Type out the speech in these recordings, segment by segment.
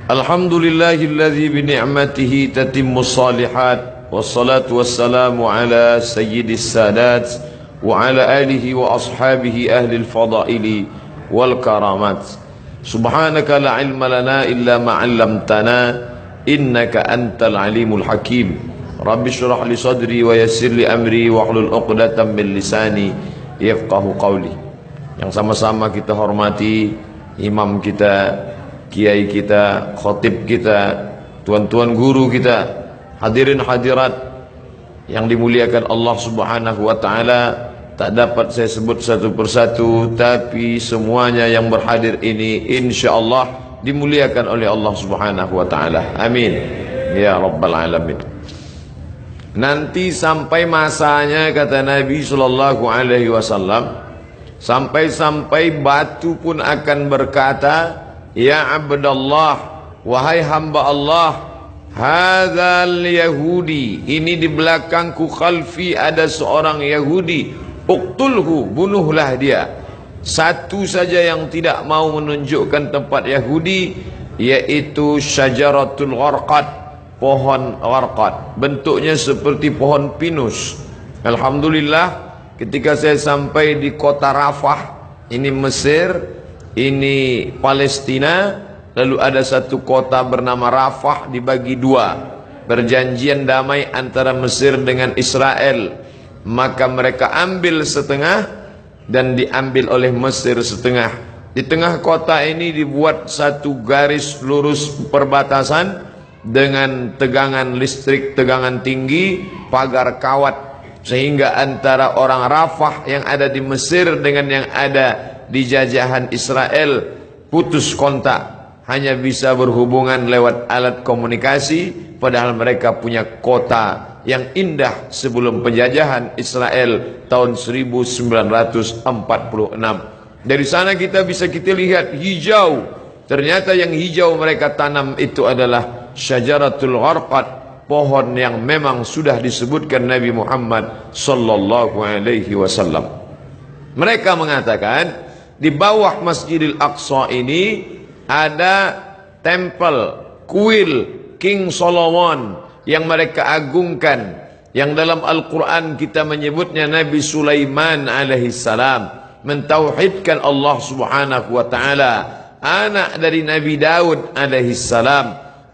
Alhamdulillahilladzi bi ni'matihi tatimmus shalihat wassalatu wassalamu ala sayyidis sadat wa ala alihi wa ashabihi ahlil fadaili wal karamat. Subhanaka la ilma lana illa ma 'allamtana innaka antal alimul hakim. Rabbi shrah li sadri wa yassir li amri wa hlul 'uqdatam min lisani yafqahu qawli. Yang sama-sama kita hormati imam kita, kiai kita, khatib kita, tuan-tuan guru kita, hadirin hadirat yang dimuliakan Allah Subhanahu wa taala. Tak dapat saya sebut satu persatu, tapi semuanya yang berhadir ini insyaallah dimuliakan oleh Allah Subhanahu wa taala. Amin ya rabbal alamin. Nanti sampai masanya, kata Nabi sallallahu alaihi wasallam, sampai-sampai batu pun akan berkata, ya abdallah, wahai hamba Allah, hadzal yahudi, ini di belakangku khalfi ada seorang Yahudi, uqtulhu, bunuhlah dia. Satu saja yang tidak mau menunjukkan tempat Yahudi, yaitu syajaratul gharqad, pohon gharqad, bentuknya seperti pohon pinus. Alhamdulillah, ketika saya sampai di kota Rafah, ini Mesir, ini Palestina, lalu ada satu kota bernama Rafah dibagi dua, perjanjian damai antara Mesir dengan Israel, maka mereka ambil setengah dan diambil oleh Mesir setengah. Di tengah kota ini dibuat satu garis lurus perbatasan dengan tegangan listrik, tegangan tinggi, pagar kawat, sehingga antara orang Rafah yang ada di Mesir dengan yang ada di jajahan Israel putus kontak, hanya bisa berhubungan lewat alat komunikasi, padahal mereka punya kota yang indah sebelum penjajahan Israel tahun 1946. Dari sana kita lihat hijau. Ternyata yang hijau mereka tanam itu adalah syajaratul gharqad, pohon yang memang sudah disebutkan Nabi Muhammad sallallahu alaihi wasallam. Mereka mengatakan di bawah Masjidil Aqsa ini ada tempel, kuil King Solomon yang mereka agungkan, yang dalam Al-Quran kita menyebutnya Nabi Sulaiman alaihissalam mentauhidkan Allah subhanahu wa ta'ala, anak dari Nabi Daud alaihissalam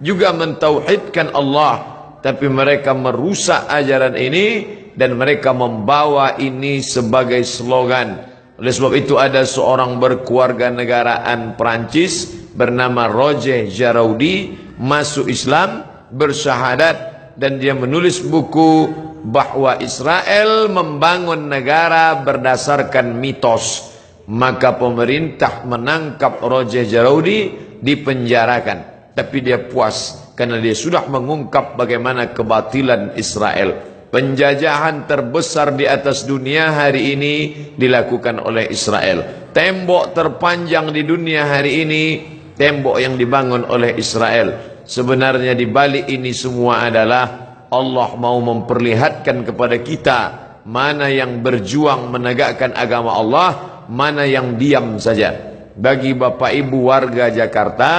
juga mentauhidkan Allah, tapi mereka merusak ajaran ini dan mereka membawa ini sebagai slogan. Oleh sebab itu ada seorang berkeluarga negaraan Perancis bernama Roger Jaraudi masuk Islam, bersyahadat, dan dia menulis buku bahwa Israel membangun negara berdasarkan mitos. Maka pemerintah menangkap Roger Jaraudi, dipenjarakan, tapi dia puas karena dia sudah mengungkap bagaimana kebatilan Israel. Penjajahan terbesar di atas dunia hari ini dilakukan oleh Israel. Tembok terpanjang di dunia hari ini, tembok yang dibangun oleh Israel. Sebenarnya di balik ini semua adalah Allah mau memperlihatkan kepada kita mana yang berjuang menegakkan agama Allah, mana yang diam saja. Bagi Bapak Ibu warga Jakarta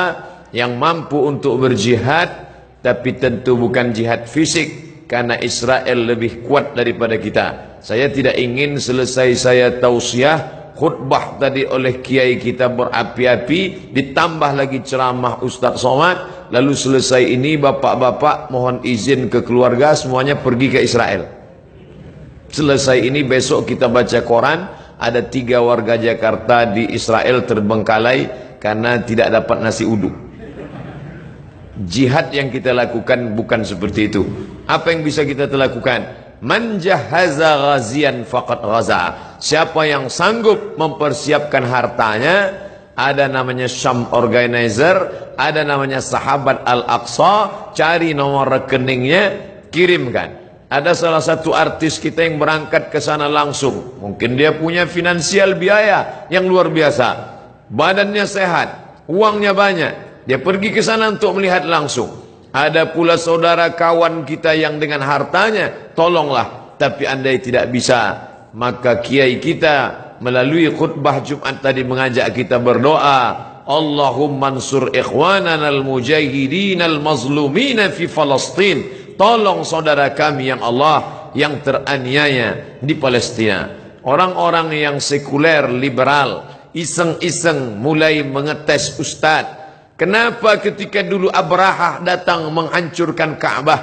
yang mampu untuk berjihad, tapi tentu bukan jihad fisik, karena Israel lebih kuat daripada kita. Saya tidak ingin selesai saya tausiah, khutbah tadi oleh kiai kita berapi-api, ditambah lagi ceramah Ustaz Somad, lalu selesai ini bapak-bapak mohon izin ke keluarga semuanya pergi ke Israel. Selesai ini besok kita baca koran, ada 3 warga Jakarta di Israel terbengkalai karena tidak dapat nasi uduk. Jihad yang kita lakukan bukan seperti itu. Apa yang bisa kita lakukan? Man jahaza ghazian faqad ghaza. Siapa yang sanggup mempersiapkan hartanya, ada namanya Syam Organizer, ada namanya Sahabat Al-Aqsa, cari nomor rekeningnya, kirimkan. Ada salah satu artis kita yang berangkat ke sana langsung. Mungkin dia punya finansial biaya yang luar biasa, badannya sehat, uangnya banyak, dia pergi ke sana untuk melihat langsung. Ada pula saudara kawan kita yang dengan hartanya, tolonglah. Tapi andai tidak bisa, maka kiai kita melalui khutbah Jumat tadi mengajak kita berdoa. Allahumma ansur ikhwanana al-mujahidin al-mazlumina fi Palestin. Tolong saudara kami yang Allah yang teraniaya di Palestina. Orang-orang yang sekuler, liberal, iseng-iseng mulai mengetes ustadz. Kenapa ketika dulu Abrahah datang menghancurkan Ka'bah,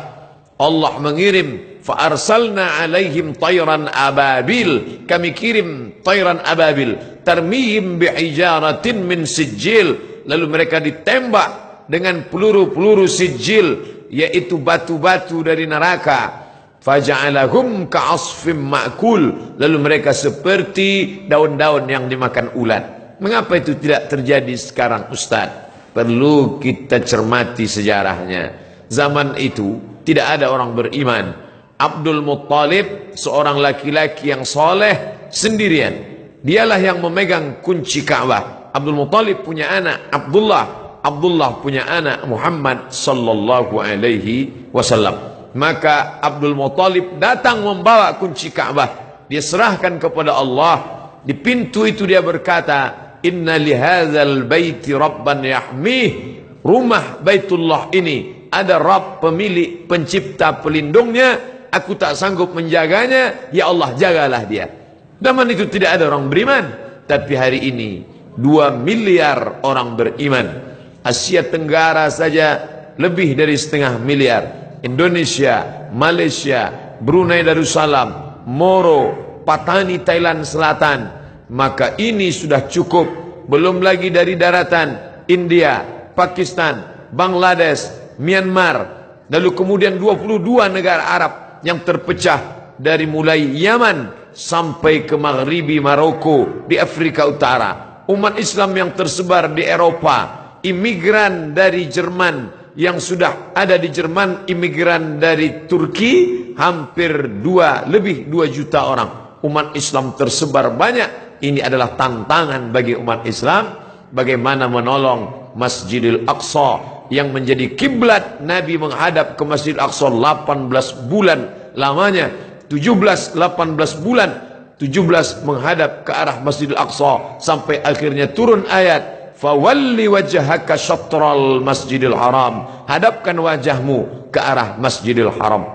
Allah mengirim fa'arsalna alaihim tayran ababil, kami kirim tayran ababil tarmihim bihijaratin min sijil, lalu mereka ditembak dengan peluru-peluru sijil, yaitu batu-batu dari neraka. Faja'alahum ka'asfim ma'kul, lalu mereka seperti daun-daun yang dimakan ulat. Mengapa itu tidak terjadi sekarang Ustaz? Perlu kita cermati sejarahnya. Zaman itu tidak ada orang beriman. Abdul Muttalib seorang laki-laki yang soleh sendirian. Dialah yang memegang kunci Ka'bah. Abdul Muttalib punya anak Abdullah. Abdullah punya anak Muhammad sallallahu alaihi wasallam. Maka Abdul Muttalib datang membawa kunci Ka'bah. Dia serahkan kepada Allah. Di pintu itu dia berkata, "Inna lihadzal baiti rabban yahmih." Rumah Baitullah ini ada Rabb, pemilik, pencipta, pelindungnya. Aku tak sanggup menjaganya, ya Allah jagalah dia. Zaman itu tidak ada orang beriman, tapi hari ini 2 miliar orang beriman. Asia Tenggara saja lebih dari 1,5 miliar. Indonesia, Malaysia, Brunei Darussalam, Moro, Patani Thailand Selatan. Maka ini sudah cukup. Belum lagi dari daratan India, Pakistan, Bangladesh, Myanmar, lalu kemudian 22 negara Arab yang terpecah dari mulai Yaman sampai ke Maghribi Maroko di Afrika Utara. Umat Islam yang tersebar di Eropa, imigran dari Jerman yang sudah ada di Jerman, imigran dari Turki hampir lebih 2 juta orang. Umat Islam tersebar banyak. Ini adalah tantangan bagi umat Islam bagaimana menolong Masjidil Aqsa yang menjadi kiblat Nabi menghadap ke Masjidil Aqsa 18 bulan lamanya. 18 bulan 17 menghadap ke arah Masjidil Aqsa sampai akhirnya turun ayat fawalli wajhaka syatral Masjidil Haram, hadapkan wajahmu ke arah Masjidil Haram.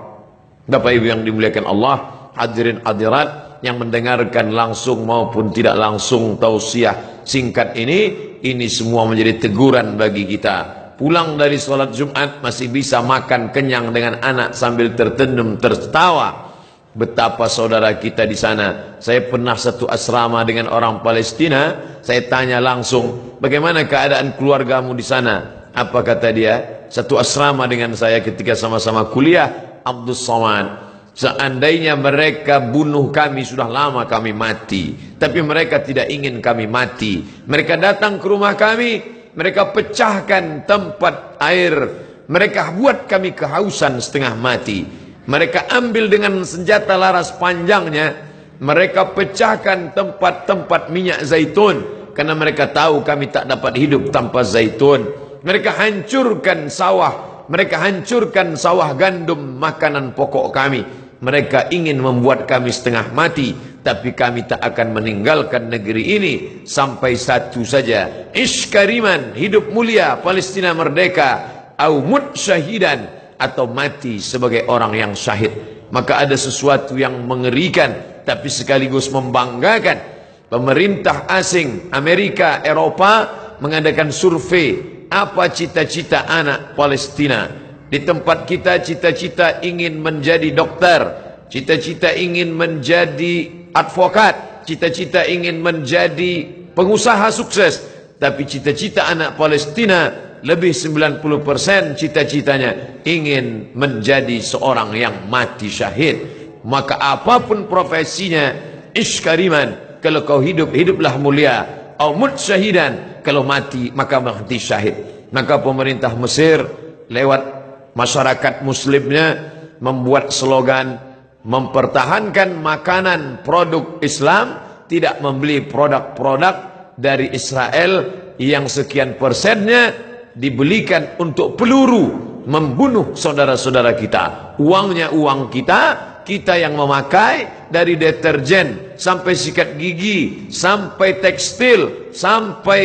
Bapak Ibu yang dimuliakan Allah, hadirin hadirat yang mendengarkan langsung maupun tidak langsung tausiah singkat ini semua menjadi teguran bagi kita. Pulang dari sholat Jumat masih bisa makan kenyang dengan anak sambil tertendum tertawa. Betapa saudara kita di sana. Saya pernah satu asrama dengan orang Palestina. Saya tanya langsung, bagaimana keadaan keluargamu di sana? Apa kata dia? Satu asrama dengan saya ketika sama-sama kuliah, Abdul Somad. Seandainya mereka bunuh kami, sudah lama kami mati. Tapi mereka tidak ingin kami mati. Mereka datang ke rumah kami, mereka pecahkan tempat air. Mereka buat kami kehausan setengah mati. Mereka ambil dengan senjata laras panjangnya. Mereka pecahkan tempat-tempat minyak zaitun. Karena mereka tahu kami tak dapat hidup tanpa zaitun. Mereka hancurkan sawah. Mereka hancurkan sawah gandum, makanan pokok kami. Mereka ingin membuat kami setengah mati, tapi kami tak akan meninggalkan negeri ini sampai satu saja, ish kariman, hidup mulia, Palestina merdeka, au mut syahidan, atau mati sebagai orang yang syahid. Maka ada sesuatu yang mengerikan tapi sekaligus membanggakan. Pemerintah asing Amerika, Eropa mengadakan survei apa cita-cita anak Palestina. Di tempat kita cita-cita ingin menjadi dokter, cita-cita ingin menjadi advokat, cita-cita ingin menjadi pengusaha sukses. Tapi cita-cita anak Palestina lebih 90% cita-citanya ingin menjadi seorang yang mati syahid. Maka apapun profesinya, ish kariman, kalau kau hidup, hiduplah mulia. Au mut syahidan, kalau mati maka mati syahid. Maka pemerintah Mesir lewat masyarakat muslimnya membuat slogan mempertahankan makanan produk Islam, tidak membeli produk-produk dari Israel yang sekian persennya dibelikan untuk peluru membunuh saudara-saudara kita. Uangnya uang kita, kita yang memakai, dari deterjen sampai sikat gigi, sampai tekstil, sampai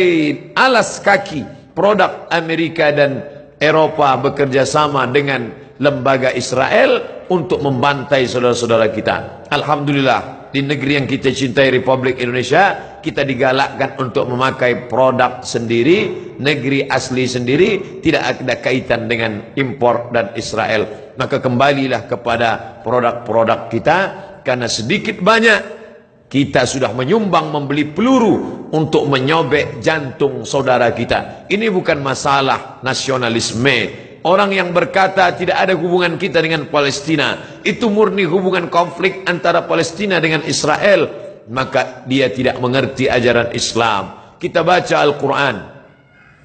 alas kaki. Produk Amerika dan Eropa bekerja sama dengan lembaga Israel untuk membantai saudara-saudara kita. Alhamdulillah, di negeri yang kita cintai, Republik Indonesia, kita digalakkan untuk memakai produk sendiri, negeri asli sendiri, tidak ada kaitan dengan impor dan Israel. Maka kembalilah kepada produk-produk kita, karena sedikit banyak kita sudah menyumbang membeli peluru untuk menyobek jantung saudara kita. Ini bukan masalah nasionalisme. Orang yang berkata tidak ada hubungan kita dengan Palestina, itu murni hubungan konflik antara Palestina dengan Israel, maka dia tidak mengerti ajaran Islam. Kita baca Al-Quran,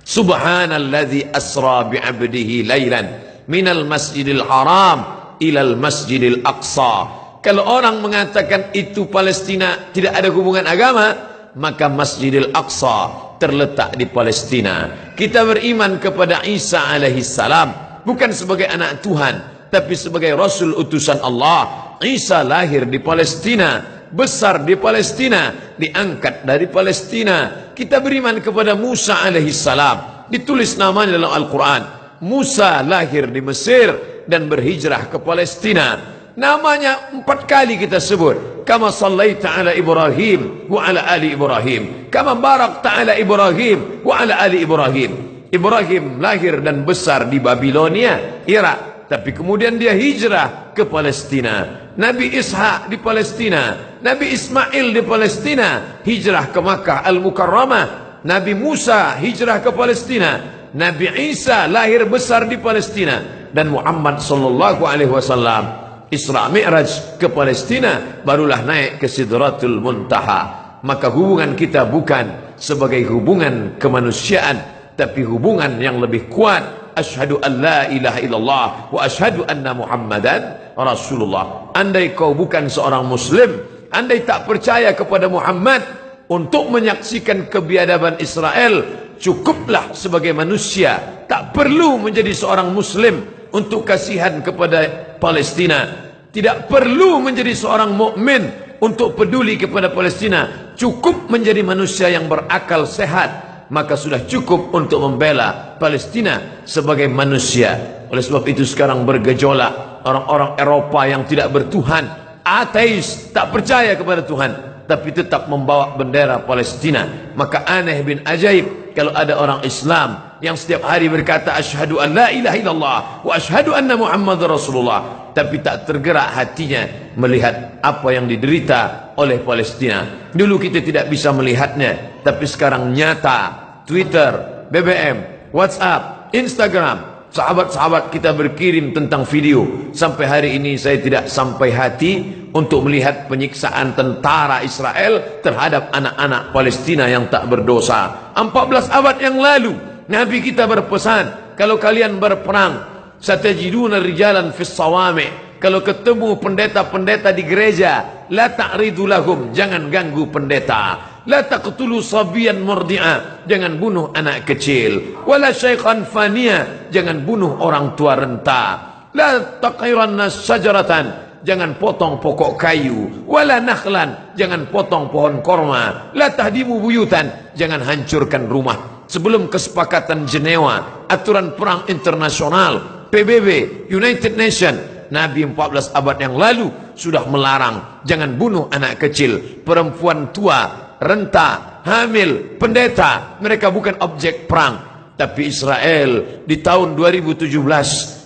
Subhanalladzi asra bi'abdihi laylan minal masjidil haram ilal masjidil aqsa. Kalau orang mengatakan itu Palestina tidak ada hubungan agama, maka Masjidil Aqsa terletak di Palestina. Kita beriman kepada Isa alaihissalam bukan sebagai anak Tuhan, tapi sebagai Rasul utusan Allah. Isa lahir di Palestina, besar di Palestina, diangkat dari Palestina. Kita beriman kepada Musa alaihissalam, ditulis namanya dalam Al-Quran. Musa lahir di Mesir dan berhijrah ke Palestina. Namanya 4 kali kita sebut. Kama sallaita ala Ibrahim wa ala ali Ibrahim, kama barakta ala Ibrahim wa ala ali Ibrahim. Ibrahim lahir dan besar di Babilonia, Irak, tapi kemudian dia hijrah ke Palestina. Nabi Ishak di Palestina, Nabi Ismail di Palestina, hijrah ke Makkah Al-Mukarramah. Nabi Musa hijrah ke Palestina, Nabi Isa lahir besar di Palestina, dan Muhammad sallallahu alaihi wasallam Isra Mi'raj ke Palestina, barulah naik ke Sidratul Muntaha. Maka hubungan kita bukan sebagai hubungan kemanusiaan, tapi hubungan yang lebih kuat. Asyhadu an la ilaha illallah wa asyhadu anna Muhammadan Rasulullah. Andai kau bukan seorang muslim, andai tak percaya kepada Muhammad untuk menyaksikan kebiadaban Israel, cukuplah sebagai manusia, tak perlu menjadi seorang muslim untuk kasihan kepada Palestina. Tidak perlu menjadi seorang mukmin untuk peduli kepada Palestina. Cukup menjadi manusia yang berakal sehat, maka sudah cukup untuk membela Palestina sebagai manusia. Oleh sebab itu sekarang bergejolak orang-orang Eropa yang tidak bertuhan, ateis, tak percaya kepada Tuhan, tapi tetap membawa bendera Palestina. Maka aneh bin ajaib kalau ada orang Islam yang setiap hari berkata asyhadu an la ilaha illallah wa asyhadu anna Muhammadar Rasulullah, tapi tak tergerak hatinya melihat apa yang diderita oleh Palestina. Dulu kita tidak bisa melihatnya, tapi sekarang nyata. Twitter, BBM, WhatsApp, Instagram, sahabat-sahabat kita berkirim tentang video. Sampai hari ini saya tidak sampai hati untuk melihat penyiksaan tentara Israel terhadap anak-anak Palestina yang tak berdosa. 14 abad yang lalu Nabi kita berpesan, kalau kalian berperang, satajiduna rijalan fis sawami', kalau ketemu pendeta-pendeta di gereja, la ta'ridu lahum, jangan ganggu pendeta. La taqtulu sabiyan murdi'a, jangan bunuh anak kecil. Wala syaikhan faniya, jangan bunuh orang tua renta. La taqiranna syajaratan, jangan potong pokok kayu. Wala nakhlan, jangan potong pohon korma. La tahdimu buyutan, jangan hancurkan rumah. Sebelum kesepakatan Jenewa, aturan perang internasional, PBB, United Nations, Nabi 14 abad yang lalu sudah melarang jangan bunuh anak kecil, perempuan tua, renta, hamil, pendeta. Mereka bukan objek perang. Tapi Israel di tahun 2017,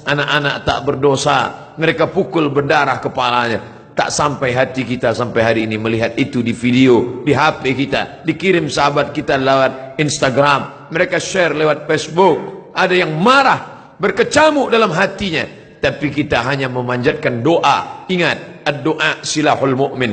anak-anak tak berdosa, mereka pukul berdarah kepalanya. Tak sampai hati kita sampai hari ini melihat itu di video, di HP kita, dikirim sahabat kita lewat Instagram, mereka share lewat Facebook. Ada yang marah, berkecamuk dalam hatinya, tapi kita hanya memanjatkan doa. Ingat, ad-doa silahul mu'min.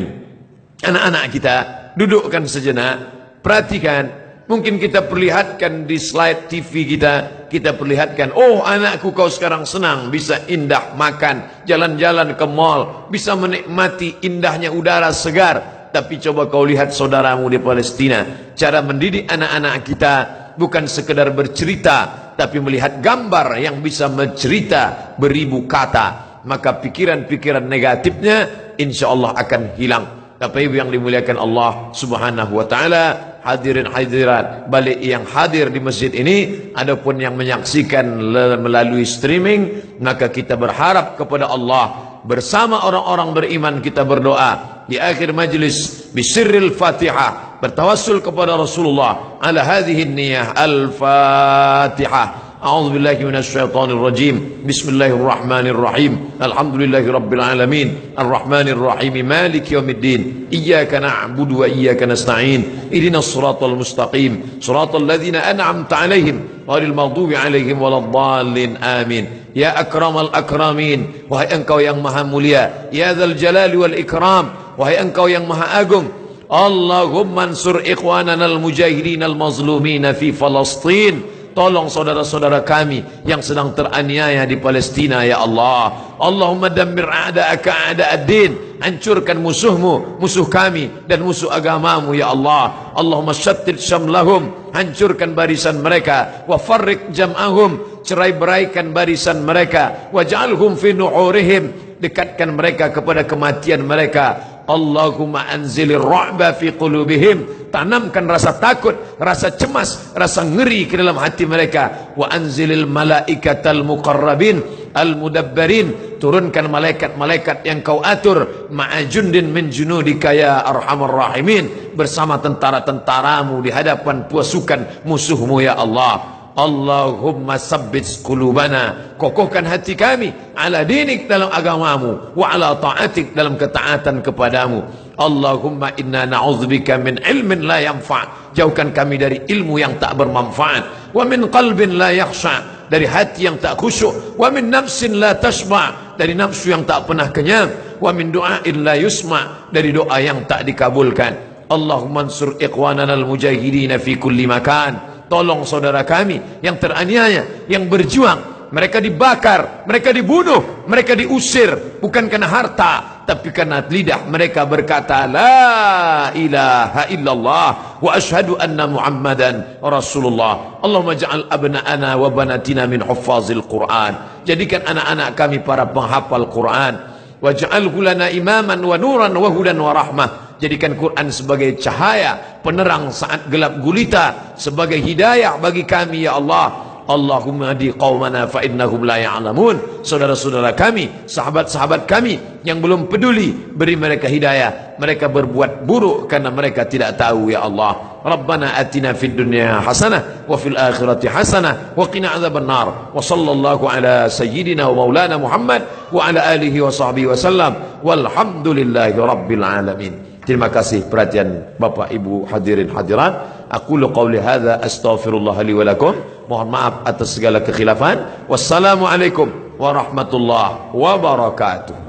Anak-anak kita dudukkan sejenak, perhatikan. Mungkin kita perlihatkan di slide TV kita perlihatkan, oh anakku kau sekarang senang, bisa indah makan, jalan-jalan ke mall, bisa menikmati indahnya udara segar. Tapi coba kau lihat saudaramu di Palestina, cara mendidik anak-anak kita bukan sekedar bercerita, tapi melihat gambar yang bisa mencerita beribu kata. maka pikiran-pikiran negatifnya insya Allah akan hilang. Bapak Ibu yang dimuliakan Allah Subhanahu wa taala, hadirin hadirat balik yang hadir di masjid ini, adapun yang menyaksikan melalui streaming, maka kita berharap kepada Allah bersama orang-orang beriman, kita berdoa di akhir majlis bisirril Fatihah, bertawassul kepada Rasulullah ala hadhihi niyah al-Fatihah. أعوذ بالله من الشيطان الرجيم بسم الله الرحمن الرحيم الحمد لله رب العالمين الرحمن الرحيم مالك يوم الدين إياك نعبد وإياك نستعين اهدنا الصراط المستقيم صراط الذين أنعمت عليهم غير المغضوب عليهم ولا الضالين آمين يا أكرم الأكرمين وهي engkau yang maha mulia ya dzal jalali wal ikram wahai engkau yang maha agung Allahumma ansur ikhwanana al-mujahidin al-mazlumin fi Falastin. Tolong saudara-saudara kami yang sedang teraniaya di Palestina ya Allah. Allahumma dammir a'da'aka a'da'ad-din, hancurkan musuhmu, musuh kami dan musuh agamamu ya Allah. Allahumma syattit syamlahum, hancurkan barisan mereka, wa farriq jam'ahum, cerai-beraikan barisan mereka, waj'alhum fi nu'urihim, dekatkan mereka kepada kematian mereka. Allahumma anzilir ru'ba fi qulubihim, tanamkan rasa takut, rasa cemas, rasa ngeri ke dalam hati mereka. Wa anzilil malaikatal muqarrabin al-mudabbarin, turunkan malaikat-malaikat yang kau atur, ma'ajundin min junudika ya arhamar rahimin, bersama tentara-tentaramu di hadapan pasukan musuhmu ya Allah. Allahumma sabbit qulubana, kokohkan hati kami ala dinik dalam agamamu, wa ala ta'atik dalam ketaatan kepadamu. Allahumma inna na'udzubika min ilmin la yanfa', jauhkan kami dari ilmu yang tak bermanfaat, wa min qalbin la yakhsha', dari hati yang tak khusyuk, wa min nafsin la tashba', dari nafsu yang tak pernah kenyang, wa min du'ain la yusma', dari doa yang tak dikabulkan. Allahumma ansur ikhwanana al-mujahidin fi kulli makan, tolong saudara kami yang teraniaya, yang berjuang, mereka dibakar, mereka dibunuh, mereka diusir, bukan karena harta, tapi karena lidah mereka berkata la ilaha illallah wa ashhadu anna muhammadan rasulullah. Allahumma ja'al abna'ana wa banatina min huffazil Quran, jadikan anak-anak kami para penghafal Quran. Waj'alhu lana imaman wa nuran wa hudan wa rahmah, jadikan Quran sebagai cahaya penerang saat gelap gulita, sebagai hidayah bagi kami ya Allah. Allahumma hadi qaumana fa innahum la ya'lamun, saudara-saudara kami, sahabat-sahabat kami yang belum peduli, beri mereka hidayah, mereka berbuat buruk karena mereka tidak tahu ya Allah. Rabbana atina fid dunya hasanah wa fil akhirati hasanah wa qina adzabannar. Wa sallallahu ala sayyidina wa maulana Muhammad wa ala alihi wa sahbihi wasallam walhamdulillahi rabbil alamin. Terima kasih perhatian Bapak Ibu hadirin hadirat. Aqulu qawli hadza astaghfirullah li wa lakum. Mohon maaf atas segala kekhilafan. Wassalamualaikum warahmatullahi wabarakatuh.